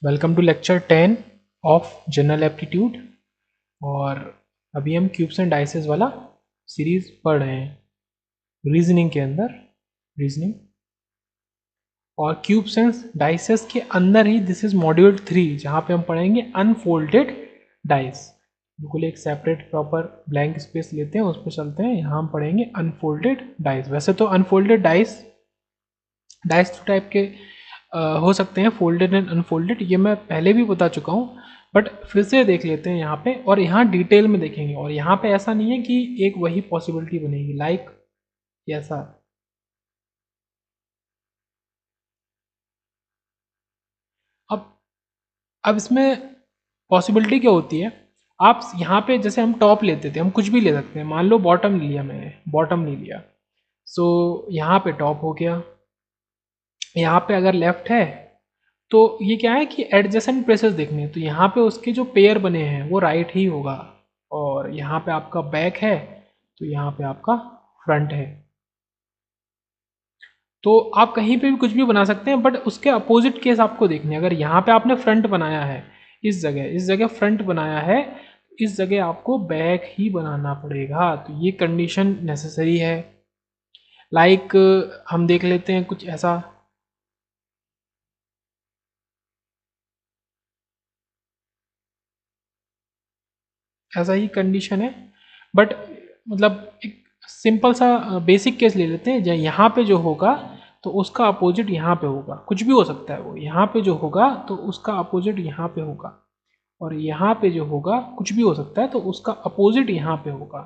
Welcome to lecture 10 of general aptitude. और अभी हम क्यूब्स एंड डाइसेस वाला सीरीज पढ़ रहे हैं रीजनिंग के अंदर। रीजनिंग और क्यूब्स एंड डाइसेस के अंदर ही दिस इज मॉड्यूल 3 जहाँ पे हम पढ़ेंगे अनफोल्डेड डाइस। बिल्कुल एक सेपरेट प्रॉपर ब्लैंक स्पेस लेते हैं, उस पर चलते हैं। यहाँ हम पढ़ेंगे अनफोल्डेड डाइस। वैसे तो unfolded dice dice two type के हो सकते हैं, फोल्डेड एंड अनफोल्डेड। ये मैं पहले भी बता चुका हूँ, बट फिर से देख लेते हैं यहाँ पे, और यहाँ डिटेल में देखेंगे। और यहाँ पे ऐसा नहीं है कि एक वही पॉसिबिलिटी बनेगी लाइक ऐसा। अब अब इसमें पॉसिबिलिटी क्या होती है? आप यहाँ पे जैसे हम टॉप लेते थे, हम कुछ भी ले सकते हैं। मान लो बॉटम लिया, मैंने बॉटम नहीं लिया, सो यहाँ पे टॉप हो गया। यहाँ पे अगर लेफ्ट है तो ये क्या है कि एडजेसेंट प्लेसेस देखने हैं, तो यहाँ पे उसके जो पेयर बने हैं वो राइट ही होगा। और यहाँ पे आपका बैक है तो यहाँ पे आपका फ्रंट है। तो आप कहीं पे भी कुछ भी बना सकते हैं, बट उसके अपोजिट केस आपको देखने हैं। अगर यहाँ पे आपने फ्रंट बनाया है, इस जगह फ्रंट बनाया है, इस जगह आपको बैक ही बनाना पड़ेगा। तो ये कंडीशन नेसेसरी है। लाइक हम देख लेते हैं कुछ ऐसा। ऐसा ही कंडीशन है, बट मतलब एक सिंपल सा बेसिक केस ले लेते हैं। यहाँ पे जो होगा तो उसका अपोजिट यहाँ पे होगा। कुछ भी हो सकता है, वो यहाँ पे जो होगा तो उसका अपोजिट यहाँ पे होगा। और यहाँ पे जो होगा कुछ भी हो सकता है तो उसका अपोजिट यहाँ पे होगा।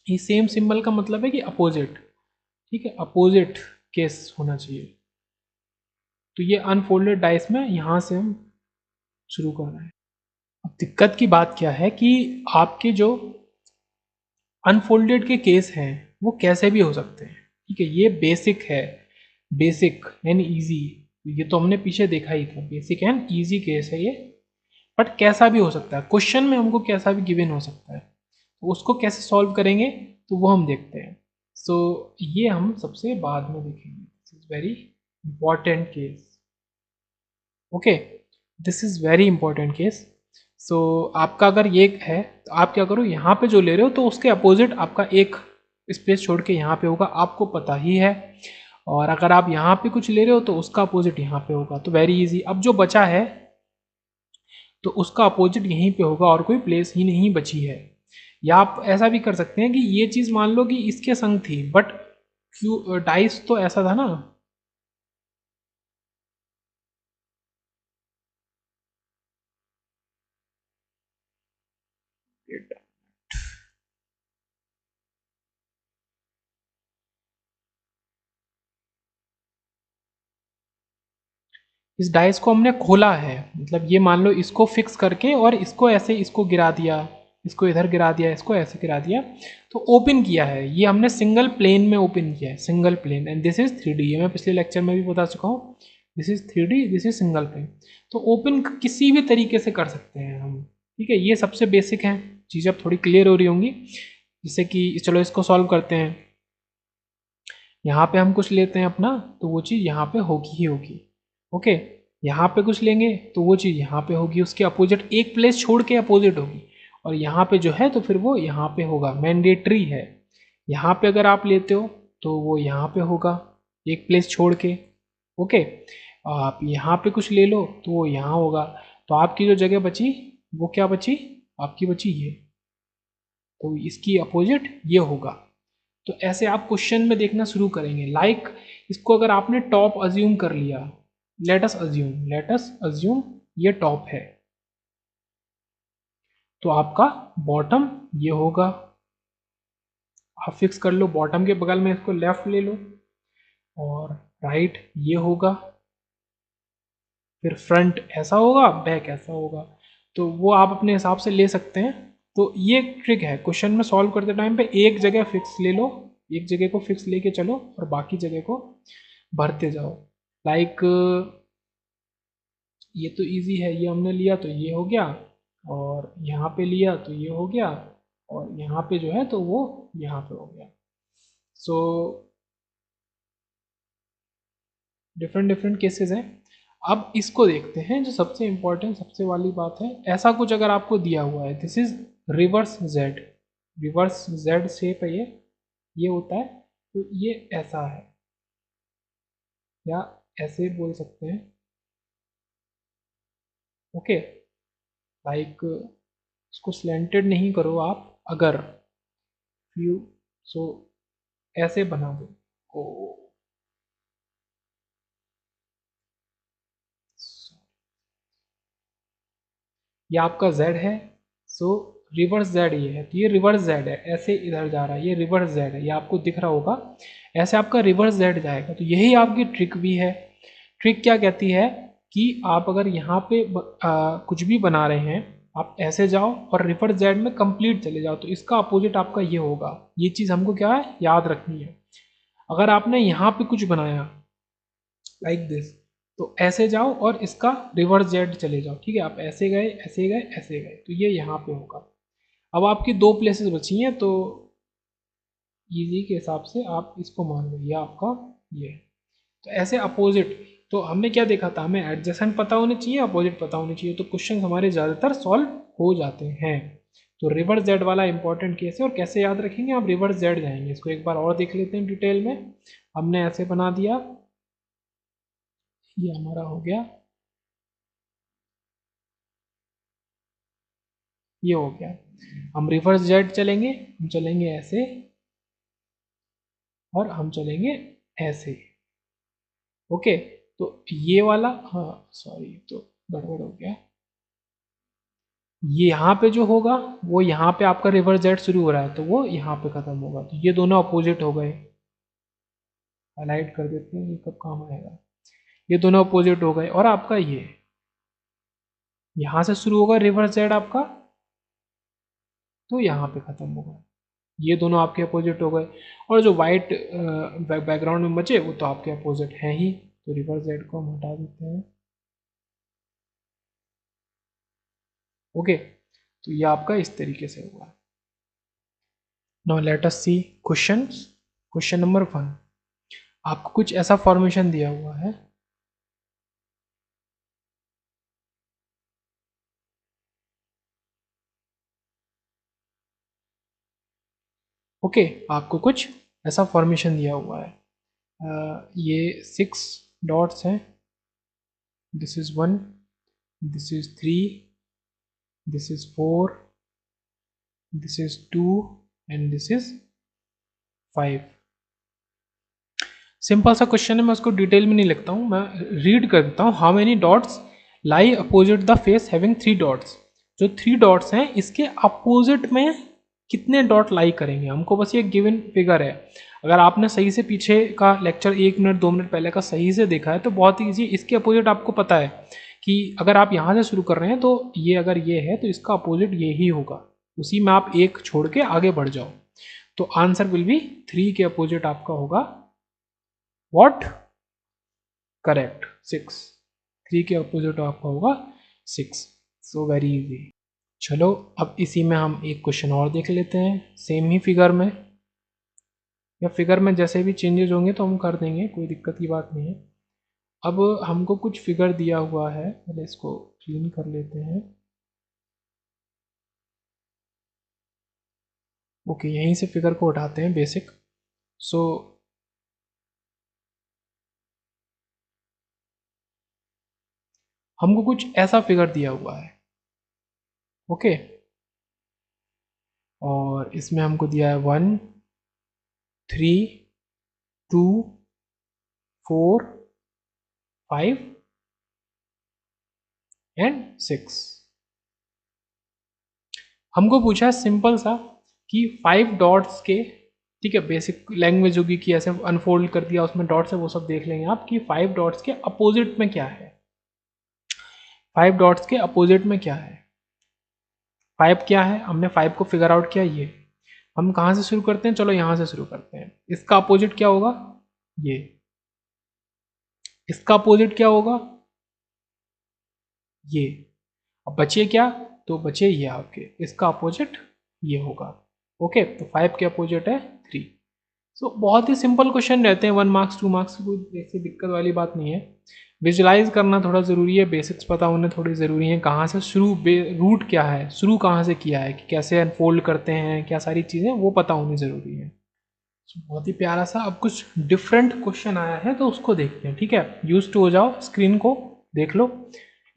ये सेम सिंबल का मतलब है कि अपोजिट। ठीक है, अपोजिट केस होना चाहिए। तो ये अनफोल्डेड डाइस में यहाँ से हम शुरू कर रहे हैं। अब दिक्कत की बात क्या है कि आपके जो अनफोल्डेड के केस हैं वो कैसे भी हो सकते हैं। ठीक है, ये बेसिक है, बेसिक एंड इजी। ये तो हमने पीछे देखा ही था, बेसिक एंड इजी केस है ये। बट कैसा भी हो सकता है, क्वेश्चन में हमको कैसा भी गिवन हो सकता है, तो उसको कैसे सॉल्व करेंगे तो वो हम देखते हैं। सो ये हम सबसे बाद में देखेंगे। This is very important case. Okay, this is very important case. So आपका अगर ये है तो आप क्या करो, यहाँ पे जो ले रहे हो तो उसके अपोजिट आपका एक स्पेस छोड़ के यहाँ पे होगा, आपको पता ही है। और अगर आप यहाँ पे कुछ ले रहे हो तो उसका अपोजिट यहाँ पे होगा। तो वेरी इजी। अब जो बचा है तो उसका अपोजिट यहीं पे होगा, और कोई प्लेस ही नहीं बची है। या आप ऐसा भी कर सकते हैं कि ये चीज़ मान लो कि इसके संग थी, बट क्यू डाइस तो ऐसा था ना। इस डाइस को हमने खोला है, मतलब ये मान लो इसको फिक्स करके और इसको ऐसे, इसको गिरा दिया, इसको इधर गिरा दिया, इसको ऐसे गिरा दिया, तो ओपन किया है। ये हमने सिंगल प्लेन में ओपन किया है, single plane. And this is 3D। ये मैं पिछले लेक्चर में भी बता चुका हूँ। This is 3D, this is single plane. तो ओपन किसी भी तरीके से कर सकते हैं हम। ठीक है, ये सबसे बेसिक है। चीज़ें अब थोड़ी क्लियर हो रही होंगी। जैसे कि चलो इसको सॉल्व करते हैं। यहाँ पे हम कुछ लेते हैं अपना, तो वो चीज़ यहाँ पे होगी ही होगी। ओके, यहाँ पे कुछ लेंगे तो वो चीज़ यहाँ पे होगी, उसके अपोजिट एक प्लेस छोड़ के अपोजिट होगी। और यहाँ पे जो है तो फिर वो यहाँ पे होगा, मैंडेटरी है। यहाँ पे अगर आप लेते हो तो वो यहाँ पे होगा, एक प्लेस छोड़ के। ओके, आप यहाँ पे कुछ ले लो तो वो यहाँ होगा। तो आपकी जो जगह बची वो क्या बची? आपकी बची ये। तो इसकी अपोजिट ये होगा। तो ऐसे आप क्वेश्चन में देखना शुरू करेंगे। लाइक इसको अगर आपने टॉप अज्यूम कर लिया, लेट अस अज्यूम ये टॉप है, तो आपका बॉटम ये होगा। आप फिक्स कर लो, बॉटम के बगल में इसको लेफ्ट ले लो, और राइट ये होगा। फिर फ्रंट ऐसा होगा, बैक ऐसा होगा। तो वो आप अपने हिसाब से ले सकते हैं। तो ये ट्रिक है, क्वेश्चन में सॉल्व करते टाइम पे एक जगह फिक्स ले लो, एक जगह को फिक्स लेके चलो और बाकी जगह को भरते जाओ। लाइक ये तो इजी है, ये हमने लिया तो ये हो गया, और यहाँ पे लिया तो ये हो गया, और यहाँ पे जो है तो वो यहाँ पे हो गया। सो डिफरेंट डिफरेंट केसेस हैं। अब इसको देखते हैं, जो सबसे इंपॉर्टेंट सबसे वाली बात है, ऐसा कुछ अगर आपको दिया हुआ है, this is reverse Z, reverse Z shape है ये होता है, तो ये ऐसा है, या ऐसे बोल सकते हैं, ओके, लाइक इसको स्लेंटेड नहीं करो आप, अगर यू सो ऐसे बना दो, ओ ये आपका z है, सो रिवर्स z ये है, तो ये रिवर्स z है, ऐसे इधर जा रहा है, ये रिवर्स z है, ये आपको दिख रहा होगा, ऐसे आपका रिवर्स z जाएगा, तो यही आपकी ट्रिक भी है। ट्रिक क्या कहती है कि आप अगर यहाँ पे कुछ भी बना रहे हैं, आप ऐसे जाओ और रिवर्स z में कंप्लीट चले जाओ, तो इसका अपोजिट आपका ये होगा, ये चीज़ हमको क्या है याद रखनी है। अगर आपने यहाँ पे कुछ बनाया लाइक दिस, तो ऐसे जाओ और इसका रिवर्स जेड चले जाओ, ठीक है, आप ऐसे गए ऐसे गए ऐसे गए, तो ये यहाँ पे होगा। अब आपकी दो प्लेसेस बची हैं, तो इजी के हिसाब से आप इसको मान लो, ये आपका ये, तो ऐसे अपोजिट, तो हमने क्या देखा था, हमें एडजेसेंट पता होने चाहिए, अपोजिट पता होने चाहिए, तो क्वेश्चन हमारे ज़्यादातर सॉल्व हो जाते हैं। तो रिवर्स जेड वाला इंपॉर्टेंट केस है, और कैसे याद रखेंगे आप, रिवर्स जेड जाएंगे, इसको एक बार और देख लेते हैं डिटेल में। हमने ऐसे बना दिया, ये हमारा हो गया, ये हो गया। हम रिवर्स जेड चलेंगे, हम चलेंगे ऐसे, और हम चलेंगे ऐसे, ओके। तो ये वाला, हाँ सॉरी, तो गड़बड़ हो गया, ये यहाँ पे जो होगा वो यहाँ पे आपका रिवर्स जेड शुरू हो रहा है, तो वो यहाँ पे खत्म होगा, तो ये दोनों अपोजिट हो गए। हाईलाइट कर देते हैं, ये कब काम आएगा, ये दोनों अपोजिट हो गए, और आपका ये यहाँ से शुरू होगा रिवर्स जेड आपका, तो यहाँ पे खत्म होगा, ये दोनों आपके अपोजिट हो गए, और जो वाइट बैकग्राउंड में बचे वो तो आपके अपोजिट हैं ही, तो रिवर्स जेड को हम हटा देते हैं, ओके। तो ये आपका इस तरीके से होगा। नाउ लेट अस सी क्वेश्चन, क्वेश्चन नंबर 1, आपको कुछ ऐसा फॉर्मेशन दिया हुआ है, ओके, आपको कुछ ऐसा फॉर्मेशन दिया हुआ है, ये 6 डॉट्स हैं, this is 1, this is 3, this is 4, this is 2, and this is 5। Simple सा क्वेश्चन है, मैं उसको डिटेल में नहीं लिखता हूँ, मैं रीड कर देता हूँ। How many dots lie opposite the face having 3 dots, जो 3 डॉट्स हैं इसके अपोजिट में कितने डॉट लाई करेंगे, हमको बस ये गिवन फिगर है। अगर आपने सही से पीछे का लेक्चर 1 मिनट 2 मिनट पहले का सही से देखा है तो बहुत ही ईजी, इसके अपोजिट आपको पता है कि अगर आप यहाँ से शुरू कर रहे हैं तो ये अगर ये है तो इसका अपोजिट ये ही होगा, उसी में आप एक छोड़ के आगे बढ़ जाओ, तो आंसर विल बी 3 के अपोजिट आपका होगा व्हाट, करेक्ट 6, 3 के अपोजिट आपका होगा 6, सो वेरी इजी। चलो अब इसी में हम एक क्वेश्चन और देख लेते हैं, सेम ही फिगर में, या फिगर में जैसे भी चेंजेस होंगे तो हम कर देंगे, कोई दिक्कत की बात नहीं है। अब हमको कुछ फिगर दिया हुआ है, पहले इसको क्लीन कर लेते हैं, ओके, यहीं से फिगर को उठाते हैं बेसिक, सो हमको कुछ ऐसा फिगर दिया हुआ है, ओके, और इसमें हमको दिया है 1, 3, 2, 4, 5 एंड 6। हमको पूछा है सिंपल सा कि 5 डॉट्स के, ठीक है, बेसिक लैंग्वेज होगी कि ऐसे अनफोल्ड कर दिया उसमें डॉट्स है, वो सब देख लेंगे आप कि 5 डॉट्स के अपोजिट में क्या है, 5 डॉट्स के अपोजिट में क्या है, 5 क्या है, हमने 5 को फिगर आउट किया, ये हम कहाँ से शुरू करते हैं, चलो यहाँ से शुरू करते हैं, इसका अपोजिट क्या होगा, ये, इसका अपोजिट क्या होगा, ये, अब बचे क्या, तो बचे ये आपके, इसका अपोजिट ये होगा, ओके, तो 5 के अपोजिट है 3, सो बहुत ही सिंपल क्वेश्चन रहते हैं, 1 मार्क्स 2 मार्क्स, कोई ऐसी दिक्कत वाली बात नहीं है। विजुलाइज करना थोड़ा ज़रूरी है, बेसिक्स पता होने थोड़ी ज़रूरी है, कहाँ से शुरू, रूट क्या है, शुरू कहाँ से किया है, कि कैसे अनफोल्ड करते हैं, क्या सारी चीज़ें वो पता होनी ज़रूरी है। बहुत ही प्यारा सा अब कुछ डिफरेंट क्वेश्चन आया है तो उसको देखते हैं, ठीक है। यूज टू हो जाओ, स्क्रीन को देख लो।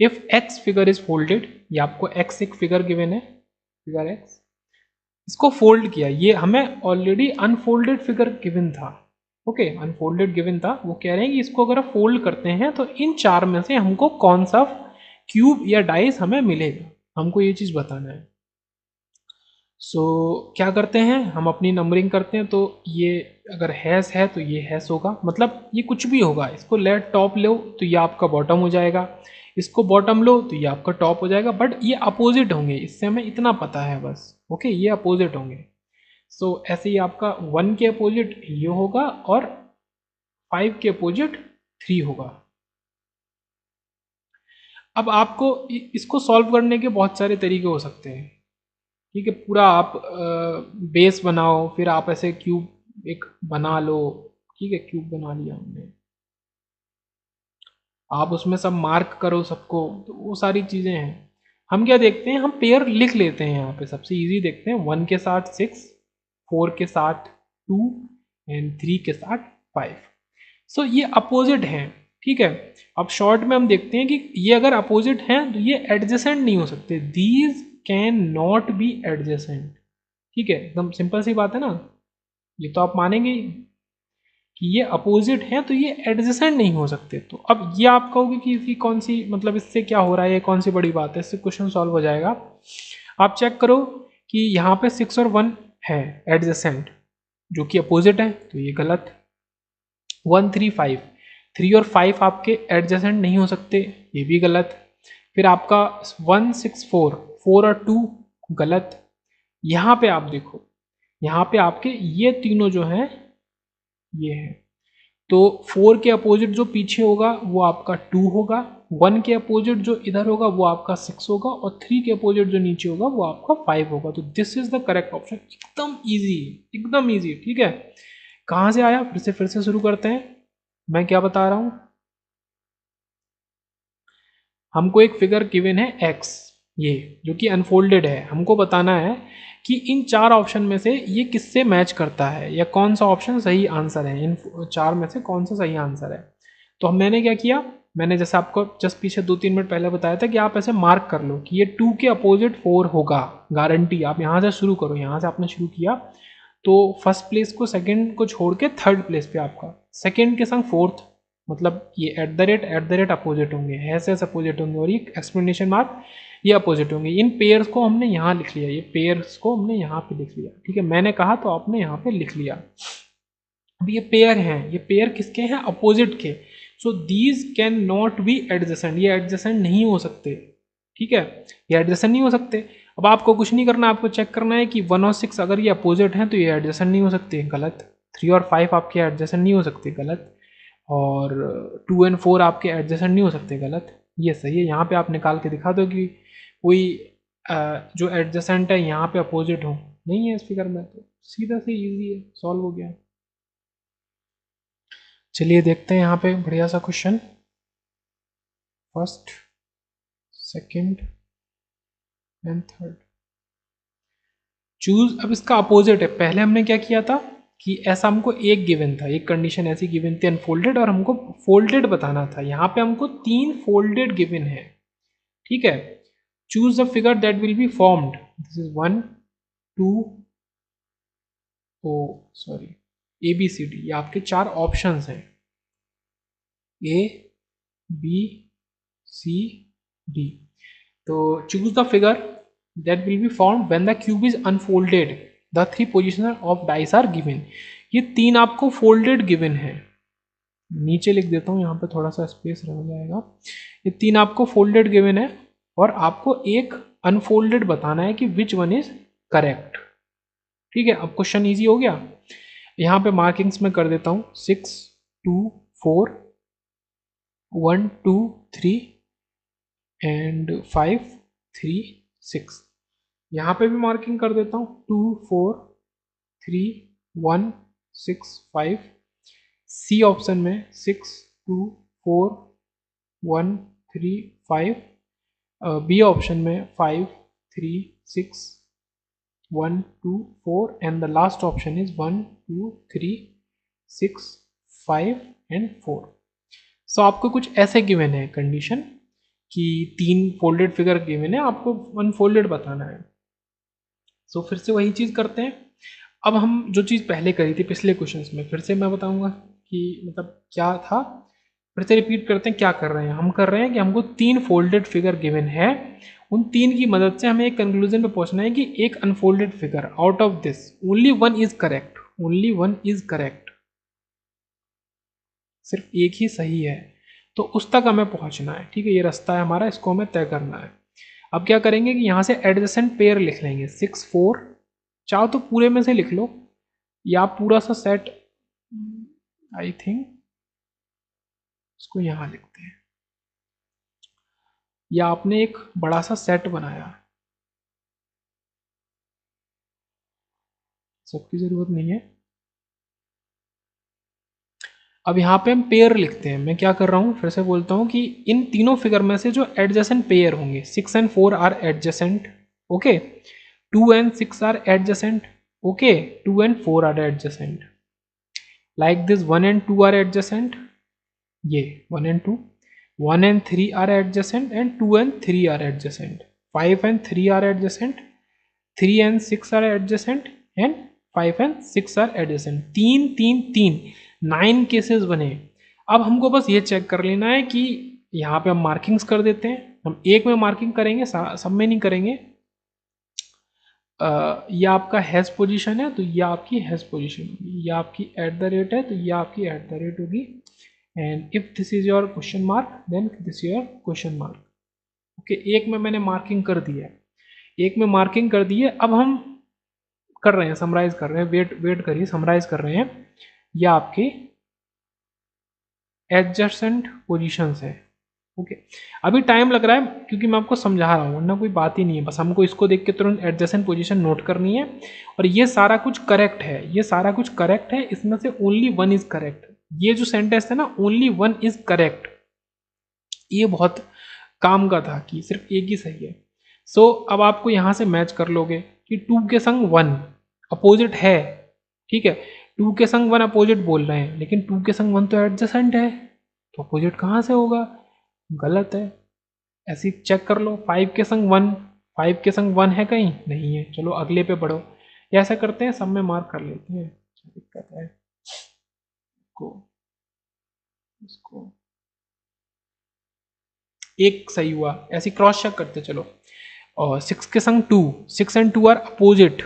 If X figure is folded, ये आपको एक्स एक फिगर गिवन है, फिगर एक्स, इसको फोल्ड किया, ये हमें ऑलरेडी अनफोल्डेड फिगर गिवन था, ओके, अनफोल्डेड गिवन था। वो कह रहे हैं कि इसको अगर आप फोल्ड करते हैं तो इन चार में से हमको कौन सा क्यूब या डाइस हमें मिलेगा, हमको ये चीज़ बताना है। क्या करते हैं हम, अपनी नंबरिंग करते हैं, तो ये अगर हैश है तो ये हैश होगा, मतलब ये कुछ भी होगा, इसको लेट टॉप लो तो ये आपका बॉटम हो जाएगा, इसको बॉटम लो तो ये आपका टॉप हो जाएगा, बट ये अपोजिट होंगे, इससे हमें इतना पता है बस, ओके, ये अपोजिट होंगे। ऐसे ही आपका 1 के अपोजिट ये होगा और 5 के अपोजिट 3 होगा। अब आपको इसको सॉल्व करने के बहुत सारे तरीके हो सकते हैं, ठीक है। पूरा आप बेस बनाओ, फिर आप ऐसे क्यूब एक बना लो, ठीक है, क्यूब बना लिया हमने, आप उसमें सब मार्क करो सबको, तो वो सारी चीज़ें हैं। हम क्या देखते हैं, हम पेयर लिख लेते हैं यहाँ पे, सबसे इजी देखते हैं, 1 के साथ 6, 4 के साथ 2 एंड 3 के साथ 5। ये अपोजिट हैं, ठीक है। अब शॉर्ट में हम देखते हैं कि ये अगर अपोजिट हैं तो ये एडजेसेंट नहीं हो सकते, these can not be adjacent, ठीक है, एकदम सिंपल सी बात है ना, ये तो आप मानेंगे ही कि ये अपोजिट हैं तो ये एडजेसेंट नहीं हो सकते। तो अब ये आप कहोगे कि इसकी कौन सी, मतलब इससे क्या हो रहा है, ये कौन सी बड़ी बात है, इससे क्वेश्चन सॉल्व हो जाएगा। आप चेक करो कि यहाँ पे 6 और 1 है एडजेसेंट, जो कि अपोजिट है, तो ये गलत। 1 3 5, 3 और 5 आपके एडजेसेंट नहीं हो सकते, ये भी गलत। फिर आपका 1 6 4, 4 और 2 गलत। यहाँ पे आप देखो, यहाँ पे आपके ये तीनों जो हैं ये है, तो 4 के अपोजिट जो पीछे होगा वो आपका 2 होगा, 1 के अपोजिट जो इधर होगा वो आपका 6 होगा, और 3 के अपोजिट जो नीचे होगा वो आपका 5 होगा। तो this is the correct option, एकदम इजी, एकदम इजी, ठीक है। कहाँ से आया, फिर से शुरू करते हैं। मैं क्या बता रहा हूँ, हमको एक फिगर गिवन है एक्स, ये जो कि अनफोल्डेड है, हमको बताना है कि इन चार ऑप्शन में से ये किससे मैच करता है, या कौन सा ऑप्शन सही आंसर है, इन चार में से कौन सा सही आंसर है। तो मैंने क्या किया, मैंने जैसे आपको जस्ट पीछे 2-3 मिनट पहले बताया था कि आप ऐसे मार्क कर लो कि ये 2 के अपोजिट 4 होगा, गारंटी। आप यहाँ से शुरू करो, यहाँ से आपने शुरू किया तो फर्स्ट प्लेस को, सेकंड को छोड़ के थर्ड प्लेस पे आपका, सेकंड के संग फोर्थ, मतलब ये एट द रेट अपोजिट होंगे, ऐसे अपोजिट होंगे, और ये एक्सप्लेनेशन मार्क ये अपोजिट होंगे। इन पेयर्स को हमने यहाँ लिख लिया, ये पेयर्स को हमने यहाँ पे लिख लिया, ठीक है, मैंने कहा तो आपने यहाँ पे लिख लिया। अब ये पेयर हैं, ये पेयर किसके हैं, अपोजिट के। These can not be adjacent, ये एडजेसेंट नहीं हो सकते, ठीक है, ये एडजेसेंट नहीं हो सकते। अब आपको कुछ नहीं करना, आपको चेक करना है कि 1 और 6 अगर ये अपोजिट हैं तो ये एडजेसेंट नहीं हो सकते, गलत। 3 और 5 आपके एडजेसेंट नहीं हो सकते, गलत। और 2 एंड 4 आपके एडजेसेंट नहीं हो सकते, गलत। ये सही है, यहाँ पे आप निकाल के दिखा दो कि कोई जो एडजेसेंट है यहाँ पे अपोजिट हो, नहीं है इस फिगर में, तो सीधा से इजी है, सॉल्व हो गया। चलिए देखते हैं यहाँ पे बढ़िया सा question, first, second and third. Choose, अब इसका अपोजिट है, पहले हमने क्या किया था कि ऐसा हमको एक गिवन था, एक कंडीशन ऐसी गिवन थी अनफोल्डेड, और हमको फोल्डेड बताना था। यहाँ पे हमको 3 फोल्डेड गिवन है, ठीक है। Choose the figure that will be formed, this is 1 2 oh sorry A B C D, ये आपके 4 ऑप्शंस हैं, ए बी सी डी। तो choose the figure that will be formed when the cube is unfolded, the 3 positions of dice are given। ये 3 आपको folded given है, नीचे लिख देता हूँ, यहाँ पे थोड़ा सा स्पेस रह जाएगा। ये 3 आपको folded given है और आपको एक unfolded बताना है कि which one is correct, ठीक है। अब क्वेश्चन इजी हो गया। यहाँ पे मार्किंग्स में कर देता हूँ 6 2 4 1 2 3 एंड 5 3 6। यहाँ पे भी मार्किंग कर देता हूँ 2 4 3 1 6 5, सी ऑप्शन में 6 2 4 1 3 5, बी ऑप्शन में 5 3 6 1 2 4 and the last option is 1 2 3 6 5 and 4। सो आपको कुछ ऐसे गिवन है कंडीशन कि 3 फोल्डेड फिगर गिवन है, आपको अनफोल्डेड बताना है। सो फिर से वही चीज़ करते हैं। अब हम जो चीज़ पहले करी थी पिछले क्वेश्चंस में, फिर से मैं बताऊंगा कि मतलब क्या था। फिर से रिपीट करते हैं क्या कर रहे हैं। हम कर रहे हैं कि हमको 3 फोल्डेड फिगर गिवन है, उन 3 की मदद से हमें एक कंक्लूजन पे पहुंचना है कि एक unfolded figure out of this only one is correct, only one is correct, सिर्फ एक ही सही है। तो उस तक हमें पहुंचना है, ठीक है, ये रास्ता है हमारा, इसको हमें तय करना है। अब क्या करेंगे कि यहाँ से एडजेसेंट पेयर लिख लेंगे 6 4, चाहो तो पूरे में से लिख लो या पूरा सा सेट, आई थिंक इसको यहाँ लिखते हैं, या आपने एक बड़ा सा सेट बनाया, सबकी जरूरत नहीं है। अब यहाँ पे हम पेयर लिखते हैं। मैं क्या कर रहा हूँ, फिर से बोलता हूँ कि इन तीनों फिगर में से जो एडजेसेंट पेयर होंगे 6 and 4 are adjacent, okay, 2 and 6 are adjacent, okay, 2 and 4 are adjacent, like this 1 and 2 are adjacent, ये 1 and 2, 1 and 3 are adjacent and 2 and 3 are adjacent, 5 and 3 are adjacent, 3 and 6 are adjacent and 5 and 6 are adjacent। 3 3 3 9 cases बने। अब हमको बस ये check कर लेना है कि यहाँ पे हम मार्किंग्स कर देते हैं। हम एक में मार्किंग करेंगे, सब में नहीं करेंगे। ये आपका हैज पोजीशन है तो ये आपकी हैज पोजीशन होगी, ये आपकी एट द रेट है तो ये आपकी एट द रेट होगी। And if this is your question mark then this your question mark. Okay, एक में मैंने मार्किंग कर दी है, एक में मार्किंग कर दी है। अब हम कर रहे हैं, समराइज कर रहे हैं, वेट करिए, समराइज कर रहे हैं। ये आपके एडजस्टेंट पोजीशंस है। ओके, अभी टाइम लग रहा है क्योंकि मैं आपको समझा रहा हूँ, वरना कोई बात ही नहीं है। बस हमको इसको देख के तुरंत एडजेसेंट पोजीशन नोट करनी है और ये सारा कुछ करेक्ट है, ये सारा कुछ करेक्ट है। इसमें से ओनली वन इज करेक्ट। ये जो सेंटेंस है ना, ओनली वन इज करेक्ट, ये बहुत काम का था कि सिर्फ एक ही सही है। सो अब आपको यहां से मैच कर लोगे कि 2 के संग 1 अपोजिट है, ठीक है, 2 के संग 1 अपोजिट बोल रहे हैं, लेकिन 2 के संग 1 तो एडजेसेंट है, तो अपोजिट कहाँ से होगा? गलत है। ऐसे चेक कर लो, 5 के संग 1, 5 के संग 1 है कहीं? नहीं है। चलो अगले पे बढ़ो, या ऐसा करते हैं सब में मार्क कर लेते हैं, दिक्कत है को इसको। एक सही हुआ, ऐसे क्रॉस चेक करते चलो। और 6 के संग 2, 6 and 2 आर अपोजिट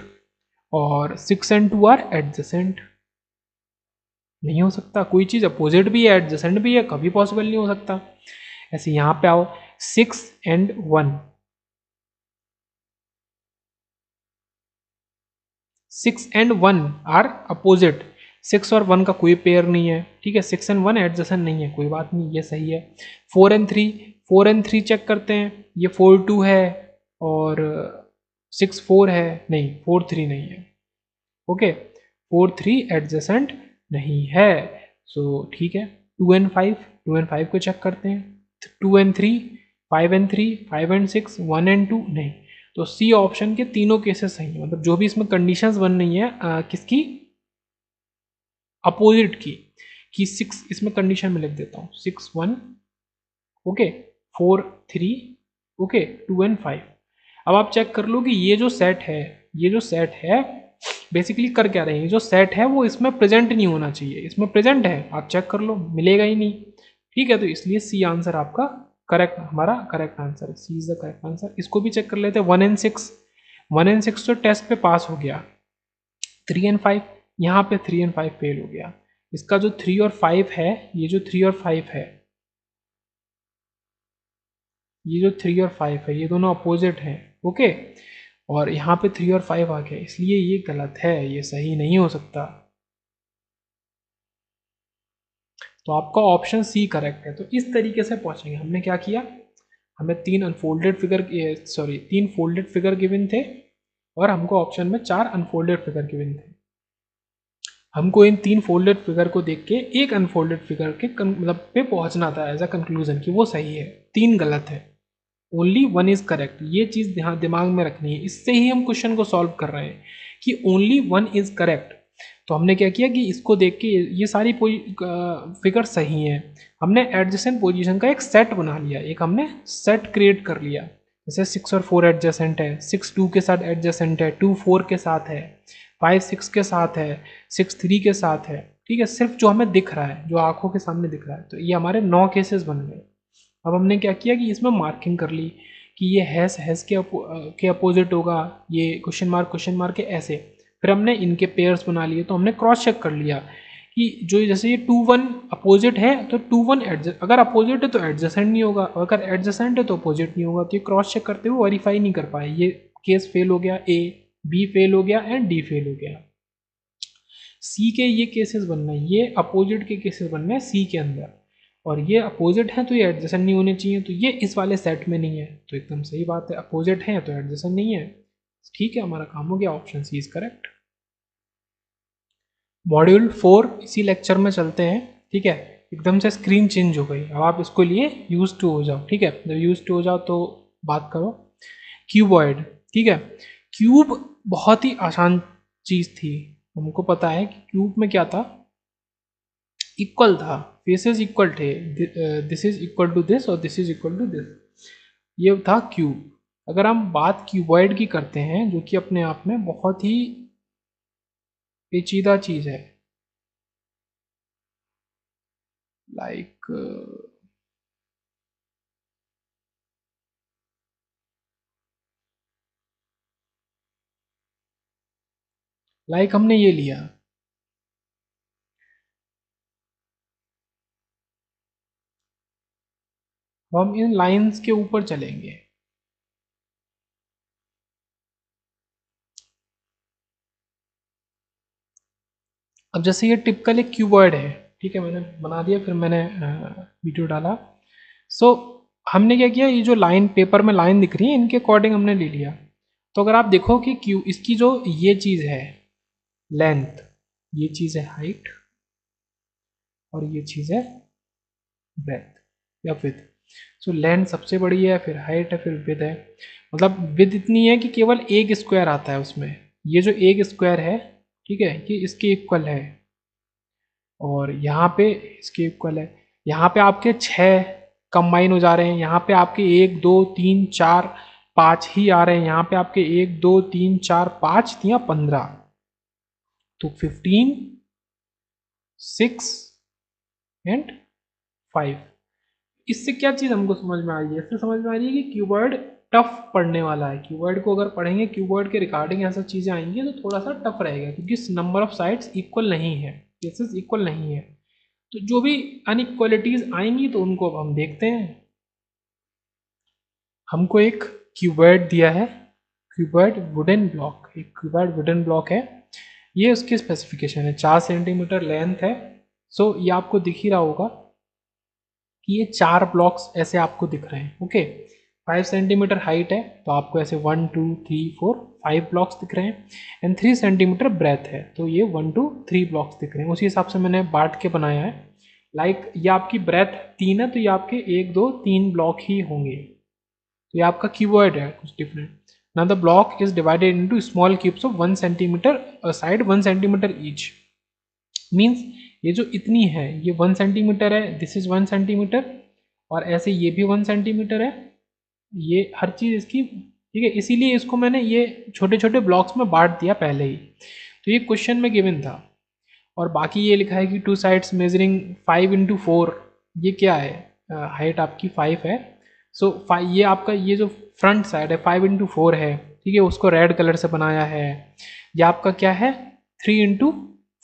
और 6 and 2 आर एडजेसेंट। नहीं हो सकता, कोई चीज अपोजिट भी है एडजेसेंट भी है, कभी पॉसिबल नहीं हो सकता। ऐसे यहां पे आओ, 6 and 1, 6 and 1 आर अपोजिट, 6 और 1 का कोई पेयर नहीं है, ठीक है, 6 and 1 एडजेसेंट नहीं है, कोई बात नहीं, ये सही है। 4 and 3, 4 and 3 चेक करते हैं, ये 4 2 है और 6 4 है, नहीं 4 3 नहीं है, ओके, 4 3 एडजेसेंट नहीं है। सो ठीक है, 2 and 5, 2 and 5 को चेक करते हैं, 2 and 3, 5 and 3, 5 and 6, 1 and 2 नहीं। तो सी ऑप्शन के तीनों केसेस सही है, मतलब जो भी इसमें कंडीशंस बन रही है किसकी, अपोजिट की, कि 6 इसमें कंडीशन में लिख देता हूँ, 6 1, ओके, 4 3, ओके, 2 and 5। अब आप चेक कर लो कि ये जो सेट है, ये जो सेट है बेसिकली कर क्या रहे हैं, जो सेट है वो इसमें प्रेजेंट नहीं होना चाहिए, इसमें प्रेजेंट है, आप चेक कर लो, मिलेगा ही नहीं, ठीक है। तो इसलिए सी आंसर आपका करेक्ट, हमारा करेक्ट आंसर है, सी इज द करेक्ट आंसर। इसको भी चेक कर लेते हैं, 1 and 6, 1 and 6 तो टेस्ट पे पास हो गया, 3 and 5 यहाँ पे 3 and 5 फेल हो गया। इसका जो 3 और 5 है, ये जो 3 और 5 है, ये जो 3 और 5 है, ये दोनों अपोजिट हैं, ओके, और यहाँ पे 3 और 5 आ गया, इसलिए ये गलत है, ये सही नहीं हो सकता। तो आपका ऑप्शन सी करेक्ट है। तो इस तरीके से पहुंचेंगे। हमने क्या किया, हमें 3 unfolded figure, sorry 3 folded figure given थे और हमको ऑप्शन में 4 अनफोल्डेड फिगर गिवन थे। हमको इन 3 फोल्डेड फिगर को देख के एक अनफोल्डेड फिगर के मतलब पे पहुंचना था एज अ कंक्लूजन कि वो सही है, 3 गलत है, ओनली 1 इज करेक्ट। ये चीज़ दिमाग में रखनी है, इससे ही हम क्वेश्चन को सॉल्व कर रहे हैं कि ओनली 1 इज करेक्ट। तो हमने क्या किया कि इसको देख के ये सारी फिगर सही हैं, हमने एडजेसेंट पोजीशन का एक सेट बना लिया, एक हमने सेट क्रिएट कर लिया। जैसे 6 और 4 एडजेसेंट है, 6 2 के साथ एडजेसेंट है, 2 4 के साथ है, 5 6 के साथ है, 6 3 के साथ है। ठीक है, सिर्फ जो हमें दिख रहा है, जो आंखों के सामने दिख रहा है। तो ये हमारे 9 केसेस बन गए। अब हमने क्या किया कि इसमें मार्किंग कर ली कि ये हैज़ के अपोजिट होगा, ये क्वेश्चन मार्क के ऐसे। फिर हमने इनके पेयर्स बना लिए, तो हमने क्रॉस चेक कर लिया कि जो जैसे ये 2 1 अपोजिट है तो 2 1 एडजस्ट, अगर अपोजिट है तो एडजेसेंट नहीं होगा, और अगर एडजेसेंट है तो अपोजिट नहीं होगा। तो ये क्रॉस चेक करते हुए वेरीफाई नहीं कर पाए, ये केस फेल हो गया, ए बी फेल हो गया एंड डी फेल हो गया। सी के ये केसेस बनना है, ये अपोजिट के केसेस बनने हैं सी के अंदर, और ये अपोजिट है तो ये एडजेसेंट नहीं होने चाहिए, तो ये इस वाले सेट में नहीं है। तो एकदम सही बात है, अपोजिट है तो एडजेसेंट नहीं है। ठीक है, हमारा काम हो गया, option C is correct. Module 4 इसी लेक्चर में चलते हैं। ठीक है, एकदम से स्क्रीन चेंज हो गई, अब आप इसको लिए यूज टू हो जाओ। ठीक है, जब यूज टू हो जाओ तो बात करो। क्यूबॉइड, ठीक है, क्यूब बहुत ही आसान चीज थी, हमको पता है कि क्यूब में क्या था, इक्वल था, फेसेस इक्वल थे, this is equal to this और this is equal to this, ये था क्यूब। अगर हम बात क्यूबॉइड की करते हैं, जो कि अपने आप में बहुत ही पेचीदा चीज है, लाइक हमने ये लिया, हम इन लाइंस के ऊपर चलेंगे। अब जैसे ये टिपिकल एक क्यूबॉइड है, ठीक है, मैंने बना दिया, फिर मैंने वीडियो डाला। सो हमने क्या किया, ये जो लाइन पेपर में लाइन दिख रही है, इनके अकॉर्डिंग हमने ले लिया। तो अगर आप देखो कि क्यू इसकी जो ये चीज़ है लेंथ, ये चीज़ है हाइट, और ये चीज़ है ब्रेथ या विथ। सो लेंथ सबसे बड़ी है, फिर हाइट है, फिर विथ है। मतलब विथ इतनी है कि केवल एक स्क्वायर आता है उसमें, ये जो एक स्क्वायर है, ठीक है, ये इसके इक्वल है, और यहाँ पे इसके इक्वल है। यहाँ पे आपके 6 कंबाइन हो जा रहे हैं, यहाँ पे आपके 1 2 3 4 5 ही आ रहे हैं, यहाँ पे आपके 1 2 3 4 5 या 15, तो 15 6 एंड 5। इससे क्या चीज़ हमको समझ में आ रही है, इससे समझ में आ रही है कि क्यूबॉइड टफ पढ़ने वाला है। क्यूबॉइड को अगर पढ़ेंगे, क्यूबॉइड के रिगार्डिंग ऐसा चीज़ें आएंगी तो थोड़ा सा टफ रहेगा, क्योंकि नंबर ऑफ साइड्स इक्वल नहीं है, केसेस इक्वल नहीं है। तो जो भी अनइक्वालिटीज आएंगी तो उनको अब हम देखते हैं। हमको एक क्यूबॉइड दिया है, क्यूबॉइड वुडन ब्लॉक, एक क्यूबॉइड वुडन ब्लॉक है, ये उसकी स्पेसिफिकेशन है, 4 सेंटीमीटर लेंथ है। सो ये आपको दिख ही रहा होगा कि ये 4 ब्लॉक्स ऐसे आपको दिख रहे हैं। ओके, 5 सेंटीमीटर हाइट है, तो आपको ऐसे 1 2 3 4 5 ब्लॉक्स दिख रहे हैं, एंड 3 सेंटीमीटर ब्रेथ है, तो ये 1 2 3 ब्लॉक्स दिख रहे हैं। उसी हिसाब से मैंने बांट के बनाया है। लाइक ये आपकी ब्रेथ 3 है, तो ये आपके 1 2 3 ब्लॉक ही होंगे, तो ये आपका क्यूबॉइड है, कुछ different. Now the block is divided into small cubes of 1 centimetre side, 1 centimetre each. Means ये जो इतनी है, ये 1 सेंटीमीटर है, दिस इज 1 सेंटीमीटर, और ऐसे ये भी 1 सेंटीमीटर है, ये हर चीज़ इसकी, ठीक है, इसीलिए इसको मैंने ये छोटे छोटे ब्लॉक्स में बांट दिया पहले ही। तो ये क्वेश्चन में गिवन था, और बाकी ये लिखा है कि 2 साइड्स मेजरिंग 5 इंटू 4, ये क्या है, हाइट आपकी 5 है। सो ये आपका ये जो फ्रंट साइड है 5 इंटू 4 है, ठीक है, उसको रेड कलर से बनाया है। ये आपका क्या है, 3 इंटू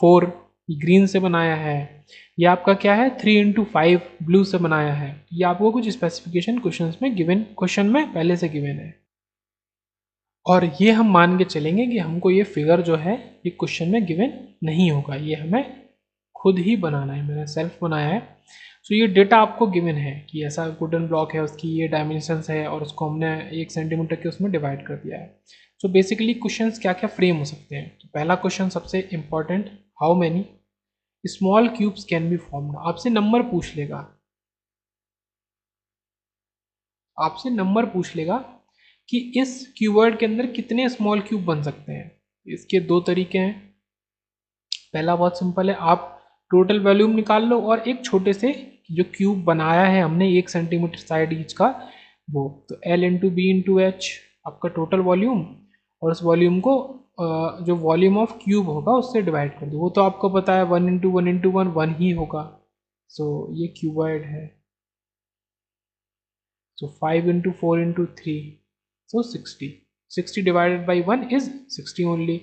4 ग्रीन से बनाया है। ये आपका क्या है, 3 इंटू 5 ब्लू से बनाया है। ये आपको कुछ स्पेसिफिकेशन क्वेश्चन में पहले से गिवन है, और ये हम मान के चलेंगे कि हमको ये फिगर जो है ये क्वेश्चन में गिवन नहीं होगा, ये हमें खुद ही बनाना है, मैंने सेल्फ बनाया है। सो ये डेटा आपको गिवन है कि ऐसा वुडन ब्लॉक है, उसकी ये डायमेंशंस है, और उसको हमने 1 सेंटीमीटर के उसमें डिवाइड कर दिया है। सो बेसिकली क्वेश्चंस क्या क्या फ्रेम हो सकते हैं। तो पहला क्वेश्चन सबसे important how many small cubes can be formed, आपसे नंबर पूछ लेगा, आपसे नंबर पूछ लेगा कि इस कीवर्ड के अंदर कितने स्मॉल क्यूब बन सकते हैं। इसके दो तरीके हैं। पहला बहुत सिंपल है, आप टोटल वॉल्यूम निकाल लो और एक छोटे से जो क्यूब बनाया है हमने 1 सेंटीमीटर साइड ईच का, वो तो L into B into H आपका टोटल वॉल्यूम, और उस वॉल्यूम को जो वॉल्यूम ऑफ क्यूब होगा उससे डिवाइड कर दो। वो तो आपको पता है 1 into one into one one ही होगा। सो ये क्यूबॉइड है। So 5 into 4 into 3, so 60. 60 divided by 1 is 60 only.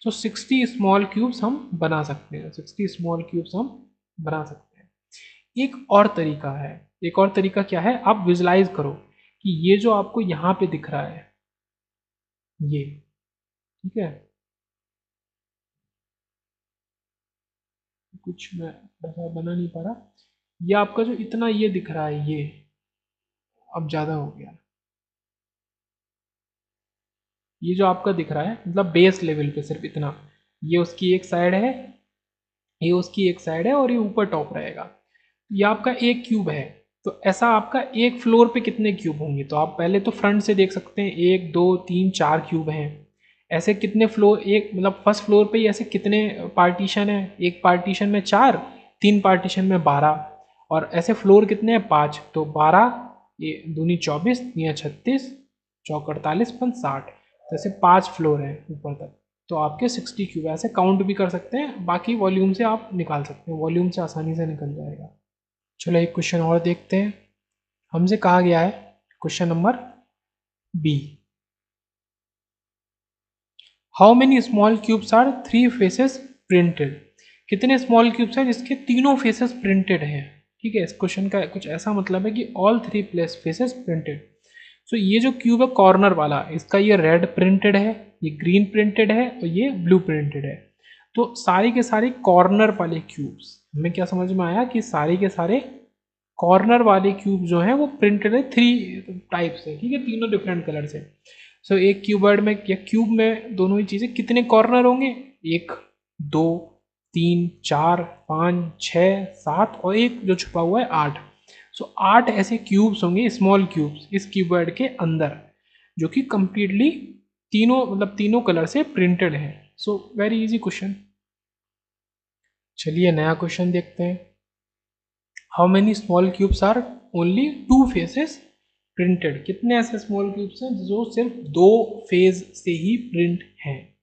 So 60 small cubes हम बना सकते हैं, 60 small cubes हम बना सकते हैं। एक और तरीका है, एक और तरीका क्या है, आप विजुलाइज करो कि ये जो आपको यहाँ पे दिख रहा है ये, ठीक है, कुछ मैं ऐसा बना नहीं पा रहा, ये आपका जो इतना ये दिख रहा है ये अब ज़्यादा हो गया, ये जो आपका दिख रहा है मतलब बेस लेवल पे सिर्फ इतना, ये उसकी एक साइड है, ये उसकी एक साइड है और ये ऊपर टॉप रहेगा। ये आपका एक क्यूब है, तो ऐसा आपका एक फ्लोर पे कितने क्यूब होंगे, तो आप पहले तो फ्रंट से देख सकते हैं 1 2 3 4 क्यूब हैं। ऐसे कितने फ्लोर, एक मतलब फर्स्ट फ्लोर पे ही ऐसे कितने पार्टीशन है, एक पार्टीशन में 4, 3 पार्टीशन में 12, और ऐसे फ्लोर कितने हैं 5, तो 12 ये दूनी 24 या 36 चौक 48 5 60, तो ऐसे 5 फ्लोर हैं ऊपर तक, तो आपके 60 क्यूब ऐसे काउंट भी कर सकते हैं। बाकी वॉल्यूम से आप निकाल सकते हैं, वॉल्यूम से आसानी से निकल जाएगा। चलो एक क्वेश्चन और देखते हैं। हमसे कहा गया है question number B, how many small cubes are 3 faces printed, कितने स्मॉल क्यूब्स हैं जिसके तीनों फेसेस प्रिंटेड हैं। ठीक है, इस क्वेश्चन का कुछ ऐसा मतलब है कि ऑल 3 प्लेस फेसेस प्रिंटेड। सो ये जो क्यूब है कॉर्नर वाला, इसका ये रेड प्रिंटेड है, ये ग्रीन प्रिंटेड है और ये ब्लू प्रिंटेड है। तो सारी के सारे कॉर्नर वाले क्यूब्स, हमें क्या समझ में आया कि सारे के सारे कॉर्नर वाले क्यूब जो हैं वो प्रिंटेड है 3 टाइप से, ठीक है, तीनों डिफरेंट कलर से। सो एक क्यूबर्ड में या क्यूब में दोनों ही चीज़ें कितने कॉर्नर होंगे, 1 2 3 4 5 6 7 और एक जो छुपा हुआ है 8। सो 8 ऐसे क्यूब्स होंगे, स्मॉल क्यूब्स इस क्यूबर्ड के अंदर, जो कि कंप्लीटली तीनों मतलब तीनों कलर से प्रिंटेड है। So very easy question. चलिए नया क्वेश्चन देखते हैं। How many small cubes are only 2 faces printed, कितने ऐसे स्मॉल क्यूब्स हैं जो सिर्फ 2 फेज से ही प्रिंट हैं।